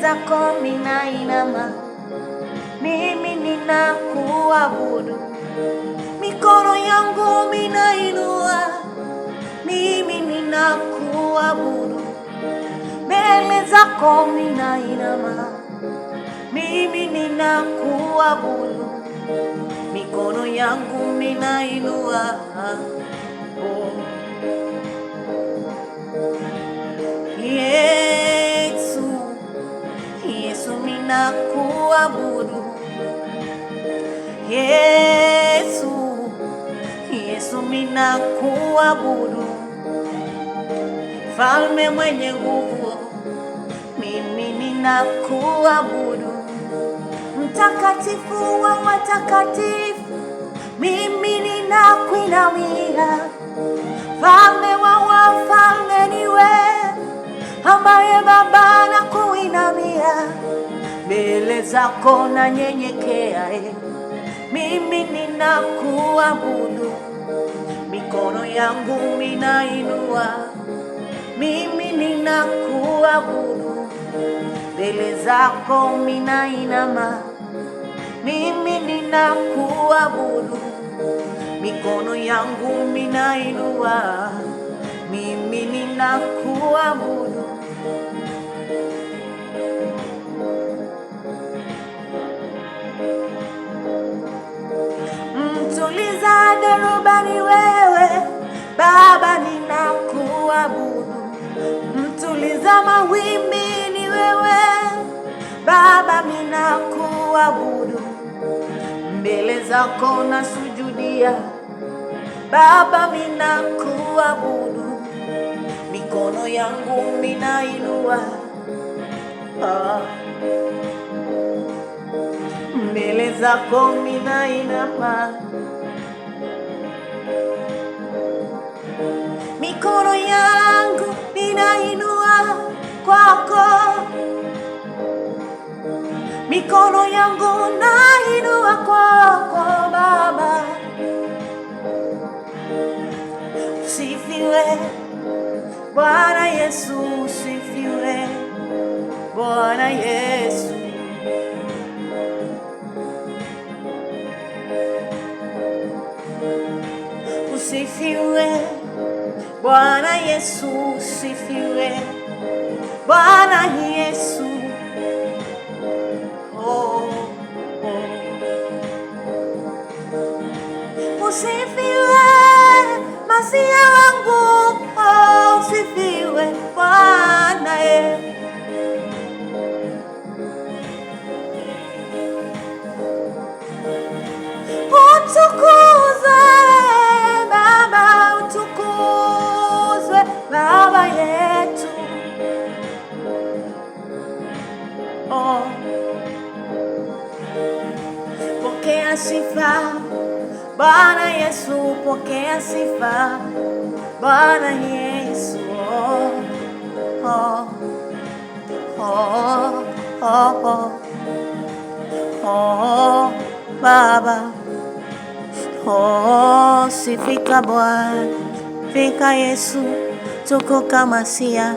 zako ninainama, mimi ninakuabudu. Mikono yangu ninainua, mimi ninakuabudu. Mbele zako ninainama, mimi ninakuabudu. Mikono yangu ninainua, Yesu, Yesu ninakuabudu. Yesu, Yesu ninakuabudu. Falme mwenye nguvu, mimi ninakuabudu. Mtakatifu wa watakatifu, mimi ninakuinamia. Falme wa wafalme ni wewe, ambaye Baba nakuinamia. Mbele zako nanyenyekea, mimi ninakuabudu. Mikono yangu ninainua, mimi ninakuabudu. Mbele zako ninainama, mimi ninakuabudu. Mikono yangu ninainua, mimi ninakuabudu. Mtuliza dhoruba ni wewe, Baba ninakuabudu. Mtuliza mawimbi ni wewe, Baba ninakuabudu. Mbele zako nasujudia, Baba ninakuabudu. Mikono yangu ninainua, mbele zako ninainama. Mikono yangu ninainua kwako, mikono yangu nainua kwako Baba. Usifiwe Bwana Yesu, usifiwe Bwana Yesu. Usifiwe Bwana Yesu, usifiwe Bwana Yesu. Usifiwe Masia wangu, usifiwe Bwana Yesu. Utukuzwe Baba, utukuzwe Baba yetu. Pokea sifa Bwana Yesu, pokea sifa Bwana Yesu. Baba, sifika Bwana, fika Yesu, tukuka Masia.